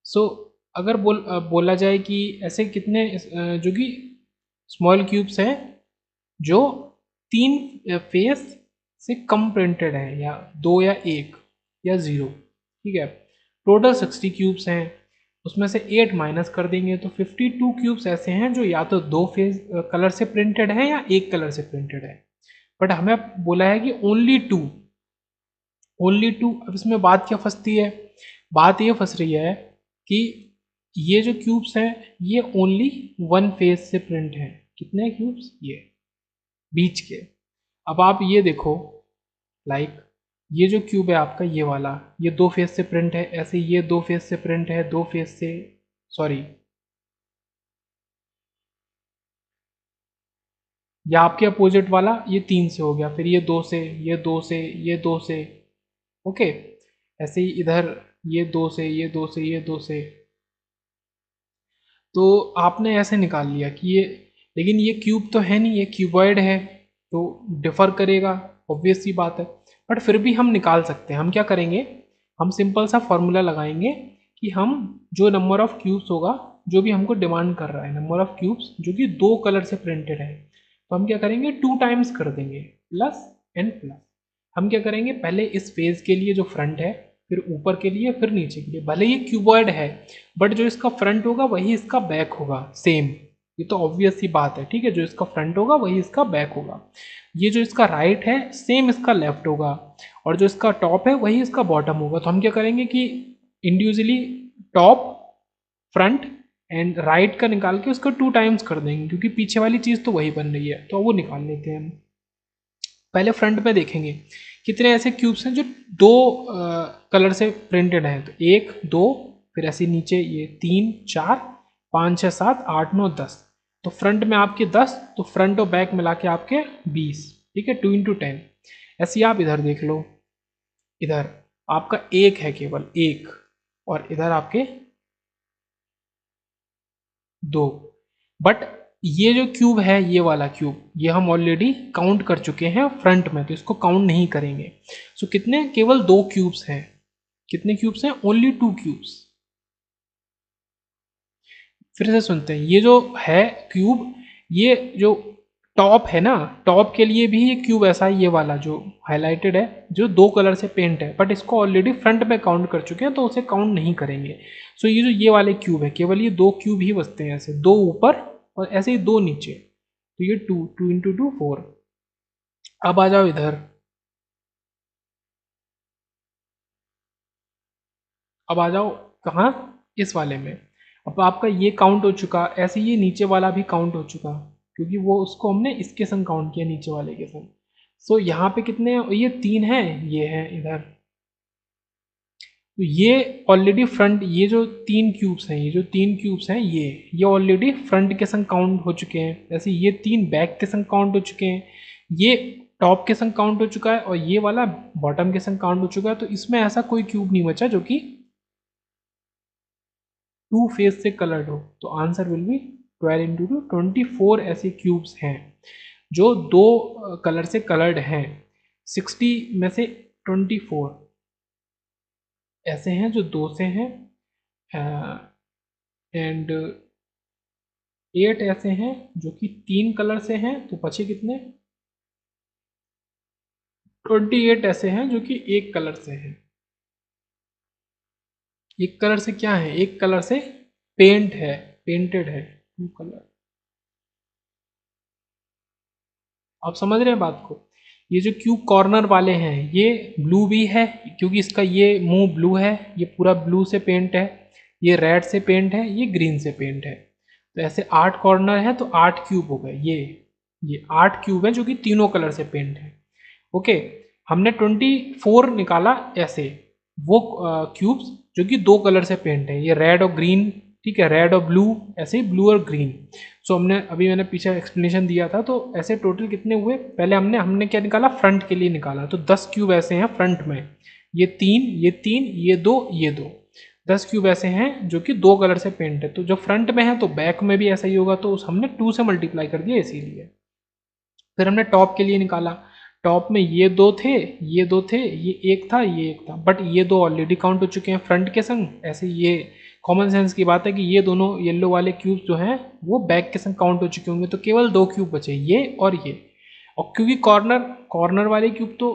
सो अगर बोला जाए कि ऐसे कितने जो कि स्मॉल क्यूब्स हैं जो 3 फेस से कम प्रिंटेड है, या 2 या 1 या 0, ठीक है, टोटल 60 क्यूब्स हैं, उसमें से 8 माइनस कर देंगे तो 52 क्यूब्स ऐसे हैं जो या तो 2 फेज कलर से प्रिंटेड है या 1 कलर से प्रिंटेड है। बट हमें बोला है कि ओनली 2, ओनली 2। अब इसमें बात क्या फंसती है, बात ये फंस रही है कि ये जो क्यूब्स हैं ये ओनली 1 फेज से प्रिंट हैं। कितने क्यूब्स, ये बीच के। अब आप ये देखो, लाइक ये जो क्यूब है आपका ये वाला, ये 2 फेज से प्रिंट है, ऐसे ये 2 फेज से प्रिंट है, 2 फेज से, सॉरी, या आपके अपोजिट वाला ये 3 से हो गया, फिर ये 2 से, ये 2 से, ये 2 से, ओके, ऐसे ही इधर ये 2 से, ये 2 से, ये 2 से। तो आपने ऐसे निकाल लिया कि ये, लेकिन ये क्यूब तो है नहीं, ये क्यूबॉइड है, तो डिफर करेगा, ऑब्वियस सी बात है। बट फिर भी हम निकाल सकते हैं। हम क्या करेंगे, हम सिंपल सा फॉर्मूला लगाएंगे कि हम जो नंबर ऑफ क्यूब्स होगा, जो भी हमको डिमांड कर रहा है नंबर ऑफ क्यूब्स जो कि 2 कलर से प्रिंटेड है, तो हम क्या करेंगे 2 टाइम्स कर देंगे, प्लस एंड प्लस। हम क्या करेंगे, पहले इस फेज के लिए जो फ्रंट है, फिर ऊपर के लिए, फिर नीचे के लिए। भले ये क्यूबॉइड है बट जो इसका फ्रंट होगा वही इसका बैक होगा, सेम, ये तो ऑब्वियस सी बात है, ठीक है, जो इसका फ्रंट होगा वही इसका बैक होगा। ये जो इसका राइट है सेम इसका लेफ्ट होगा, और जो इसका टॉप है वही इसका बॉटम होगा। तो हम क्या करेंगे कि individually top, front end right का निकाल के उसका 2 टाइम्स कर देंगे, क्योंकि पीछे वाली चीज़ तो वही बन रही है, तो वो निकाल लेते हैं हम। पहले फ्रंट में देखेंगे कितने ऐसे क्यूब्स हैं जो 2 कलर से प्रिंटेड हैं, तो 1 2, फिर ऐसे नीचे ये 3 4 5 6 7 8 9 10, तो फ्रंट में आपके 10, तो फ्रंट और बैक मिला के आपके 20, ठीक है, 2 इंटू 10। ऐसे ही आप इधर देख लो, इधर आपका एक है, केवल एक, और इधर आपके 2। बट ये जो क्यूब है, ये वाला क्यूब, ये हम ऑलरेडी काउंट कर चुके हैं फ्रंट में, तो इसको काउंट नहीं करेंगे। सो कितने, केवल 2 क्यूब्स हैं। कितने क्यूब्स हैं? Only 2 cubes. फिर से सुनते हैं, ये जो है क्यूब, ये जो टॉप है ना, टॉप के लिए भी ये क्यूब ऐसा है, ये वाला जो हाईलाइटेड है, जो 2 कलर से पेंट है, बट इसको ऑलरेडी फ्रंट में काउंट कर चुके हैं, तो उसे काउंट नहीं करेंगे। सो ये जो ये वाले क्यूब है, केवल ये 2 क्यूब ही बचते हैं, ऐसे 2 ऊपर और ऐसे ही 2 नीचे, तो ये 2, 2 इंटू 2 4। अब आ जाओ इधर, अब आ जाओ कहाँ, इस वाले में। अब आपका ये काउंट हो चुका, ऐसे ये नीचे वाला भी काउंट हो चुका, क्योंकि वो उसको हमने इसके संग काउंट किया, नीचे वाले के संग। सो यहाँ पे कितने हैं? ये 3 हैं, ये है इधर। तो ये ऑलरेडी फ्रंट, ये जो 3 क्यूब्स हैं, ये जो 3 क्यूब्स हैं, ये ऑलरेडी फ्रंट के संग काउंट हो चुके हैं। ऐसे ये 3 बैक के संग काउंट हो चुके हैं, ये टॉप के संग काउंट हो चुका है, और ये वाला बॉटम के संग काउंट हो चुका है। तो इसमें ऐसा कोई क्यूब नहीं बचा जो कि 2 फेज से कलर्ड हो। तो आंसर विल बी 12 इंटू 2, 24 ऐसे क्यूब्स हैं जो 2 कलर से कलर्ड हैं। 60 में से 24 ऐसे हैं जो 2 से हैं, एंड 8 ऐसे हैं जो कि 3 कलर से हैं। तो बचे कितने? 28 ऐसे हैं जो कि एक कलर से हैं। एक कलर से क्या है? एक कलर से पेंट है, पेंटेड है, 2 कलर। आप समझ रहे हैं बात को? ये जो क्यूब कॉर्नर वाले हैं, ये ब्लू भी है, क्योंकि इसका ये मुंह ब्लू है, ये पूरा ब्लू से पेंट है, ये रेड से पेंट है, ये ग्रीन से पेंट है। तो ऐसे 8 कॉर्नर है, तो 8 क्यूब हो गए। ये 8 क्यूब है जो कि तीनों कलर से पेंट है। ओके, हमने 24 निकाला ऐसे, वो क्यूब्स जो कि 2 कलर से पेंट है, ये रेड और ग्रीन, ठीक है, रेड और ब्लू, ऐसे ही ब्लू और ग्रीन। सो हमने अभी, मैंने पीछे एक्सप्लेनेशन दिया था, तो ऐसे टोटल कितने हुए? पहले हमने क्या निकाला? फ्रंट के लिए निकाला, तो 10 क्यूब ऐसे हैं फ्रंट में। ये 3, ये 3, ये 2, ये 2, 10 क्यूब ऐसे हैं जो कि 2 कलर से पेंट है। तो जो फ्रंट में है, तो बैक में भी ऐसा ही होगा, तो हमने 2 से मल्टीप्लाई कर दिया इसीलिए। फिर हमने टॉप के लिए निकाला, टॉप में ये 2 थे, ये 2 थे, ये एक था, ये एक था, बट ये 2 ऑलरेडी काउंट हो चुके हैं फ्रंट के संग। ऐसे ये कॉमन सेंस की बात है कि ये दोनों येलो वाले क्यूब जो हैं वो बैक के संग काउंट हो चुके होंगे, तो केवल 2 क्यूब बचे, ये और ये। और क्योंकि कॉर्नर कॉर्नर वाले क्यूब तो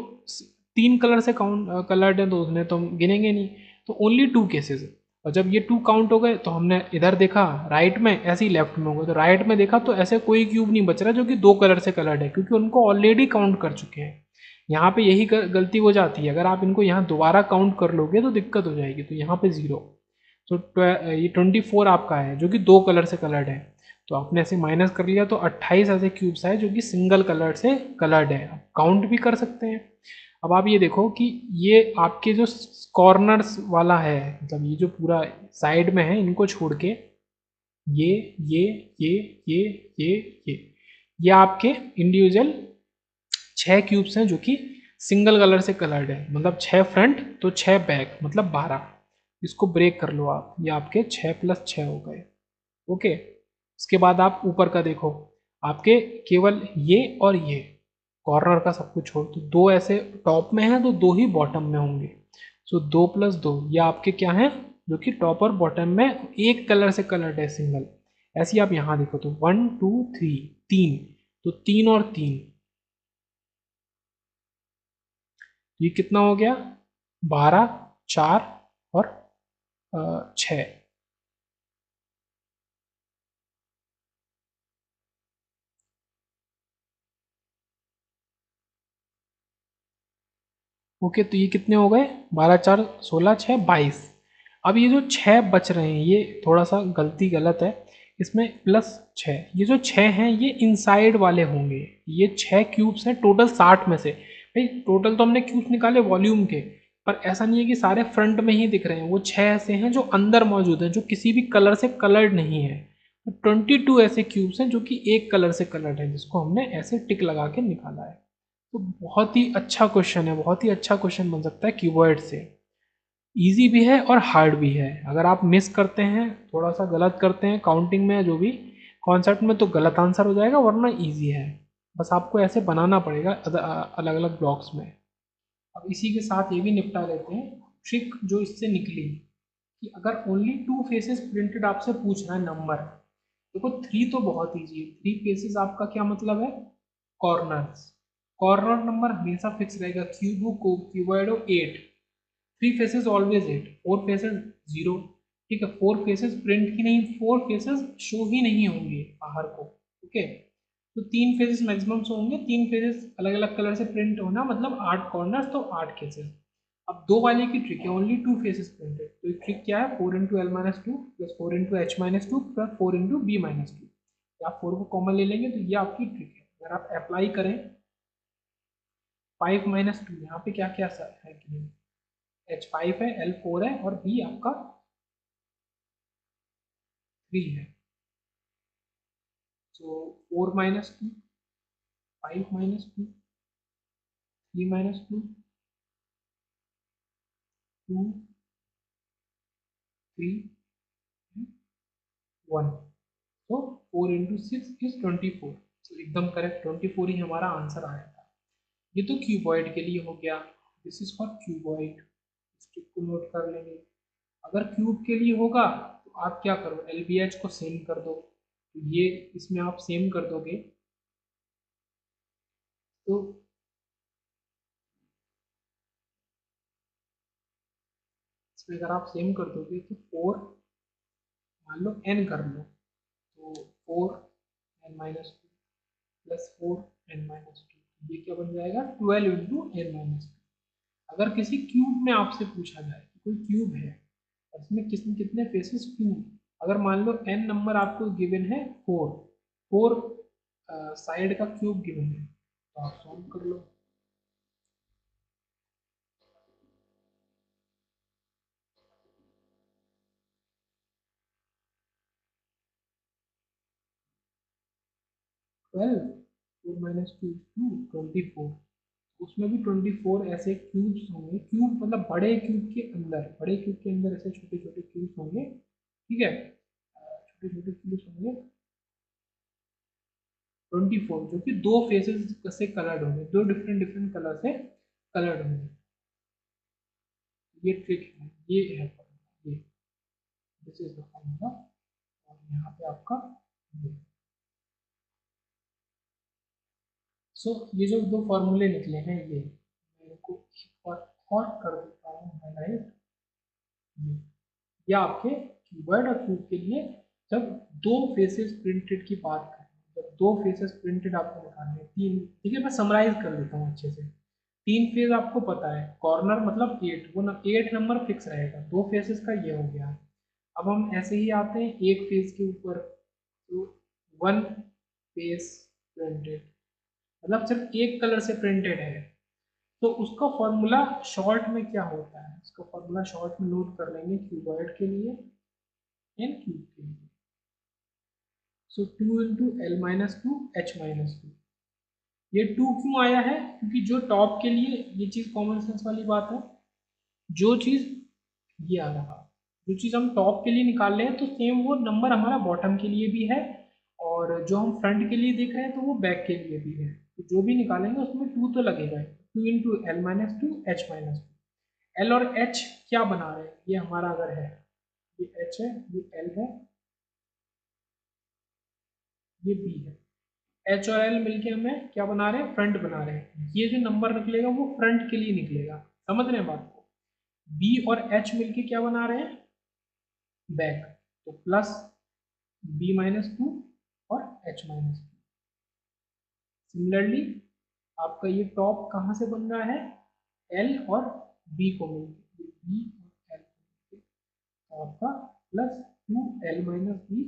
3 कलर से काउंट कलर्ड है, तो उसमें तो हम गिनेंगे नहीं, तो ओनली 2 केसेस। और जब ये 2 काउंट हो गए, तो हमने इधर देखा राइट में, ऐसे ही लेफ्ट में होगा, तो राइट में देखा तो ऐसे कोई क्यूब नहीं बच रहा जो कि 2 कलर से कलर्ड है, क्योंकि उनको ऑलरेडी काउंट कर चुके हैं। यहाँ पे यही गलती हो जाती है, अगर आप इनको यहाँ दोबारा काउंट कर लोगे तो दिक्कत हो जाएगी। तो यहाँ पे 0, तो ये 24 आपका है जो कि 2 कलर से कलर्ड है। तो आपने ऐसे माइनस कर लिया, तो 28 ऐसे क्यूब्स है जो कि सिंगल कलर से कलर्ड है। आप काउंट भी कर सकते हैं। अब आप ये देखो कि ये आपके जो कॉर्नर्स वाला है, मतलब ये जो पूरा साइड में है, इनको छोड़ के ये ये ये ये ये ये ये आपके इंडिविजुअल 6 क्यूब्स हैं जो कि सिंगल कलर से कलर्ड है, मतलब 6 फ्रंट तो 6 बैक, मतलब 12। इसको ब्रेक कर लो आप, ये आपके 6 + 6 हो गए। ओके, उसके बाद आप ऊपर का देखो, आपके केवल ये और ये कॉर्नर का सब कुछ छोड़, तो 2 ऐसे टॉप में हैं, तो 2 ही बॉटम में होंगे। सो 2 + 2 ये आपके क्या हैं, जो कि टॉप और बॉटम में एक कलर से कलर्ड है, सिंगल। ऐसे ही आप यहाँ देखो, तो 1 2 3, 3, तो 3 और 3, ये कितना हो गया? 12, 4 और 6। ओके, तो ये कितने हो गए? 12 4 16, 6 22। अब ये जो 6 बच रहे हैं, ये थोड़ा सा गलत है, इसमें +6, ये जो 6 हैं ये इनसाइड वाले होंगे। ये 6 क्यूब्स हैं टोटल 60 में से। भाई टोटल तो हमने क्यूब्स निकाले वॉल्यूम के, पर ऐसा नहीं है कि सारे फ्रंट में ही दिख रहे हैं, वो 6 ऐसे हैं जो अंदर मौजूद हैं, जो किसी भी कलर से कलर्ड नहीं है। 22 ऐसे क्यूब्स हैं जो कि एक कलर से कलर्ड है, जिसको हमने ऐसे टिक लगा के निकाला है। तो बहुत ही अच्छा क्वेश्चन है, बहुत ही अच्छा क्वेश्चन बन सकता है क्यूबॉइड से। ईजी भी है और हार्ड भी है। अगर आप मिस करते हैं, थोड़ा सा गलत करते हैं काउंटिंग में, जो भी कॉन्सेप्ट में, तो गलत आंसर हो जाएगा, वरना ईजी है। बस आपको ऐसे बनाना पड़ेगा अलग अलग ब्लॉक्स में। अब इसी के साथ ये भी निपटा लेते हैं, ट्रिक जो इससे निकली कि अगर ओनली 2 फेसेस प्रिंटेड आपसे पूछ रहा है नंबर। देखो 3 तो बहुत ईजी है, 3 फेसेस आपका क्या मतलब है, कॉर्नर्स। कॉर्नर नंबर हमेशा फिक्स रहेगा, क्यूब हो क्यूबॉइड हो 8, 3 फेसेस ऑलवेज 8, 4 फेसेस 0। ठीक है, 4 फेसेस प्रिंट ही नहीं, 4 फेसेस शो ही नहीं होंगे बाहर को। ओके, तो 3 फेसेस मैक्सिमम शो होंगे, 3 फेसेस अलग अलग कलर से प्रिंट होना, मतलब 8 कॉर्नर्स, तो 8 केसेस। अब दो वाले की ट्रिक है, ओनली 2 फेसेस प्रिंटेड, तो एक ट्रिक क्या है, 4 into L minus two plus 4 into H minus two plus 4 into B minus two. आप 4 को कॉमन ले लेंगे, तो ये आपकी ट्रिक है। अगर आप अप्लाई करें 5 माइनस टू, यहाँ पे क्या क्या है कि एच 5 है, एल 4 है, और बी आपका 3 है। सो 4 minus two, 5 minus two, 3 minus two, 2, 3, 1। तो 4 इंटू 6 इज 24। सो एकदम करेक्ट, 24 ही हमारा आंसर आया था। ये तो क्यूबॉइड के लिए हो गया, दिस इज फॉर क्यूबॉइड, इसको नोट कर लेंगे। अगर क्यूब के लिए होगा तो आप क्या करो, एल बी एच को सेम कर दो, तो ये इसमें आप सेम कर दोगे, तो इसमें अगर आप सेम कर दोगे तो 4, मान लो एन कर लो, तो 4 N minus two plus 4 N minus two, ये क्या बन जाएगा, 12 इंटू एन माइनस टू। अगर किसी क्यूब में आपसे पूछा जाए कि कोई क्यूब है और इसमें कितने कितने फेसेस क्यूब, अगर मान लो एन नंबर आपको गिवन है 4, 4 साइड का क्यूब गिवन है, तो आप सॉल्व कर लो। 12, 4 माइनस टू 24, उसमें भी 24 ऐसे क्यूब्स होंगे, क्यूब मतलब बड़े क्यूब के अंदर, बड़े क्यूब के अंदर ऐसे छोटे छोटे क्यूब्स होंगे। ठीक है, छोटे छोटे क्यूब्स होंगे 24, जो कि दो फेसेस से कलर्ड होंगे, दो डिफरेंट डिफरेंट कलर से कलर्ड होंगे। ये ट्रिक है, ये है formula, ये दिस इज द फॉर्मूला। और यहाँ पे आपका ये, सो ये जो दो फॉर्मूले निकले हैं, ये मैं इनको एक और कर देता हूँ हाईलाइट। ये या आपके कीवर्ड और क्यूब के लिए, जब दो फेसेस प्रिंटेड की बात करें, जब दो फेसेस प्रिंटेड आपको निकालने हैं, तीन, ठीक है, मैं समराइज कर देता हूँ अच्छे से। तीन फेज आपको पता है, कॉर्नर मतलब 8, वो 8 नंबर फिक्स रहेगा, दो फेसेस का ये हो गया। अब हम ऐसे ही आते हैं एक फेज के ऊपर, तो 1 फेस प्रिंटेड, मतलब सिर्फ एक कलर से प्रिंटेड है, तो उसका फॉर्मूला शॉर्ट में क्या होता है, उसका फॉर्मूला शॉर्ट में नोट कर लेंगे क्यूबॉइड के लिए, एन क्यूब के लिए। सो 2 into L minus two H minus two. ये 2 क्यों आया है, क्योंकि जो टॉप के लिए, ये चीज़ कॉमन सेंस वाली बात है, जो चीज़ ये आ रहा, जो चीज़ हम टॉप के लिए निकाल रहे हैं, तो सेम वो नंबर हमारा बॉटम के लिए भी है, और जो हम फ्रंट के लिए देख रहे हैं तो वो बैक के लिए भी है। तो जो भी निकालेंगे उसमें 2 तो लगेगा, 2 into L minus two H minus to. L और एच क्या बना रहे हैं, ये हमारा अगर है, ये एच है, ये एल है, ये बी है। एच और एल मिलके हमें क्या बना रहे हैं, फ्रंट बना रहे हैं। ये जो नंबर निकलेगा वो फ्रंट के लिए निकलेगा, समझ रहे हैं बात को। बी और एच मिलके क्या बना रहे हैं, बैक, तो प्लस बी माइनस टू और एच माइनस टू। सिमिलरली आपका ये टॉप कहाँ से बन रहा है, एल और बी को मिलकर, बी और एल को मिलकर, तो आपका प्लस 2 एल माइनस बी,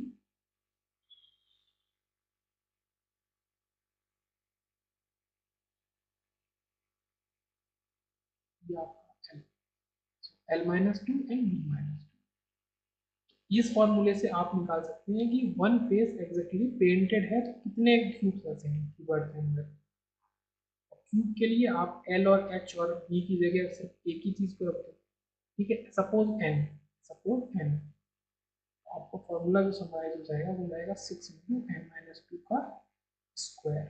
ये आपका L. L minus to and B minus two. इस फॉर्मूले से आप निकाल सकते हैं कि वन फेस एग्जैक्टली पेंटेड है तो कितने क्यूब्स ऐसे हैं कीवर्ड के अंदर। क्यूब के लिए आप L और H और B की जगह सिर्फ एक ही चीज को रखते हैं, ठीक है। सपोज n आपको फॉर्मूला जो समराइज हो जाएगा वो जाएगा 6 इंटू एन माइनस टू का स्क्वायर।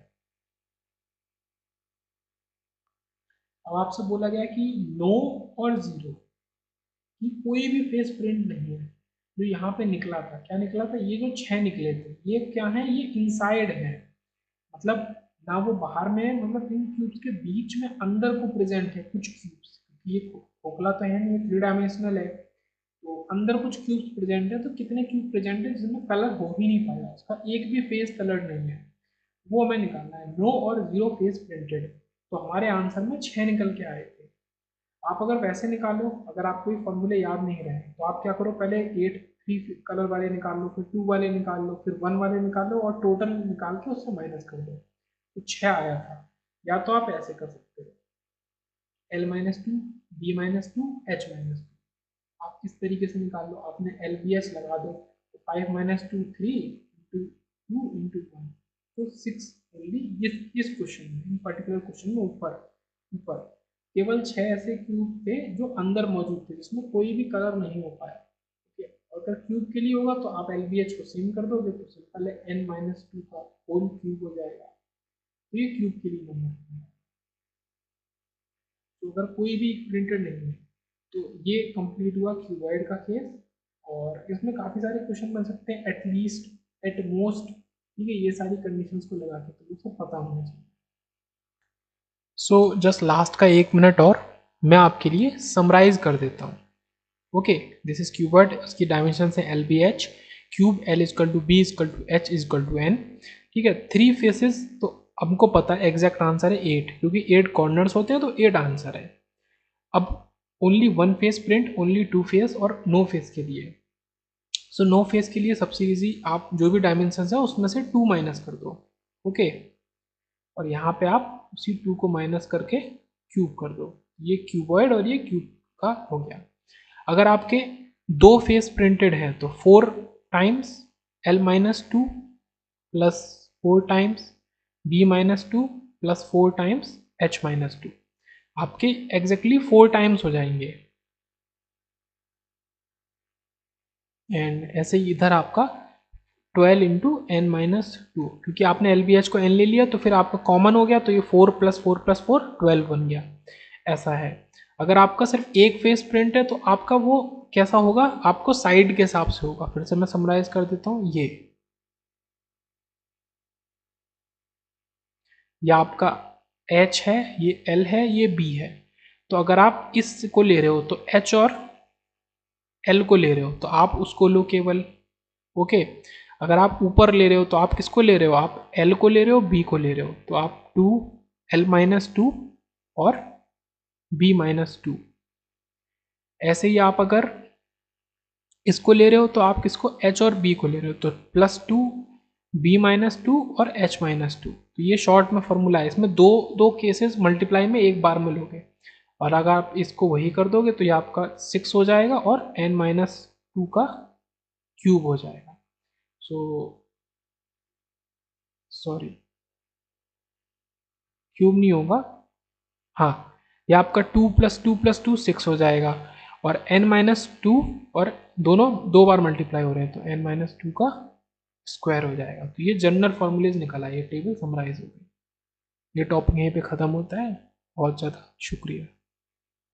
अब आपसे बोला गया कि नो और जीरो कि कोई भी फेस प्रिंट नहीं है। जो यहाँ पे निकला था, क्या निकला था, ये जो 6 निकले थे ये क्या है, ये इनसाइड है, मतलब ना वो बाहर में है, मतलब इन क्यूब्स के बीच में अंदर को प्रेजेंट है कुछ क्यूब्स। ये खोखला तो है नहीं, 3 डायमेंशनल है, तो अंदर कुछ क्यूब्स प्रेजेंट है। तो कितने क्यूब प्रेजेंट है जिसमें कलर हो ही नहीं पाया, उसका एक भी फेस कलर नहीं है, वो हमें निकालना है। नो और जीरो फेस प्रिंटेड, तो हमारे आंसर में 6 निकल के आए थे। आप अगर वैसे निकालो, अगर आपको ये फॉर्मूले याद नहीं रहे तो आप क्या करो, पहले 8 3 कलर वाले निकाल लो, फिर 2 वाले निकाल लो, फिर 1 वाले निकाल लो और टोटल निकाल के उससे माइनस कर दो, तो 6 आया था। या तो आप ऐसे कर सकते हो, L minus two B minus two H minus two, आप इस तरीके से निकाल लो, आपने एल बी एच लगा दो, तो 5 माइनस टू 3 इंटू 2 इंटू 1, तो 6 ओनली। इस क्वेश्चन में, इन पर्टिकुलर क्वेश्चन में ऊपर ऊपर केवल 6 ऐसे क्यूब थे जो अंदर मौजूद थे जिसमें कोई भी कलर नहीं हो पाया, ठीक है। और अगर क्यूब के लिए होगा तो आप एल बी एच को सेम कर दोगे, तो सिंपल है एन माइनस टू का होल क्यूब हो जाएगा, तो ये क्यूब के लिए नंबर है। तो अगर कोई भी प्रिंटेड नहीं है तो ये कंप्लीट हुआ क्यूबॉइड का केस। और इसमें काफ़ी सारे क्वेश्चन बन सकते हैं, एटलीस्ट, एट मोस्ट, ठीक है, ये सारी कंडीशंस को लगा के, तो वो सब पता होना चाहिए। सो जस्ट लास्ट का 1 मिनट और मैं आपके लिए समराइज कर देता हूँ। ओके, दिस इज क्यूबॉइड, उसकी डायमेंशन है L B H, cube L equal to B equal to H equal to N, ठीक है। 3 फेसेस, तो हमको पता है एग्जैक्ट आंसर है 8, क्योंकि 8 कॉर्नर्स होते हैं तो 8 आंसर है। अब only 1 face print, only 2 face और नो फेस के लिए। सो नो फेस के लिए सबसे इजी, आप जो भी डायमेंशन है उसमें से 2 माइनस कर दो, ओके। और यहाँ पे आप उसी 2 को माइनस करके क्यूब कर दो, ये क्यूबॉइड और ये क्यूब का हो गया। अगर आपके 2 फेस प्रिंटेड है तो 4 times L minus two plus 4 times B minus two plus 4 times H minus two, आपके एग्जैक्टली 4 टाइम्स हो जाएंगे। एंड ऐसे ही इधर आपका 12 इंटू एन माइनस टू, क्योंकि आपने एल बी एच को एन ले लिया तो फिर आपका कॉमन हो गया, तो ये 4 प्लस 4 प्लस 4 12 बन गया, ऐसा है। अगर आपका सिर्फ एक फेस प्रिंट है तो आपका वो कैसा होगा, आपको साइड के हिसाब से होगा। फिर से मैं समराइज कर देता हूँ, ये आपका H है, ये L है, ये B है। तो अगर आप इसको ले रहे हो तो H और L को ले रहे हो तो आप उसको लो केवल, ओके। अगर आप ऊपर ले रहे हो तो आप किसको ले रहे हो, आप L को ले रहे हो, B को ले रहे हो, तो आप 2 L माइनस टू और B माइनस टू। ऐसे ही आप अगर इसको ले रहे हो तो आप किसको, H और B को ले रहे हो, तो +2 B माइनस टू और H माइनस टू। तो ये शॉर्ट में फॉर्मूला है, इसमें दो दो केसेस मल्टीप्लाई में एक बार में लोगे, और अगर आप इसको वही कर दोगे तो ये आपका 6 हो जाएगा और n माइनस टू का क्यूब हो जाएगा। सो सॉरी, क्यूब नहीं होगा, हाँ, ये आपका 2 प्लस 2 प्लस 2 6 हो जाएगा, और n माइनस टू, और दोनों 2 बार मल्टीप्लाई हो रहे हैं तो n माइनस टू का स्क्वायर हो जाएगा। तो ये जनरल फॉर्मूलेज निकला, ये टेबल समराइज हो गई। ये टॉपिक यहीं पे ख़त्म होता है। बहुत ज़्यादा शुक्रिया।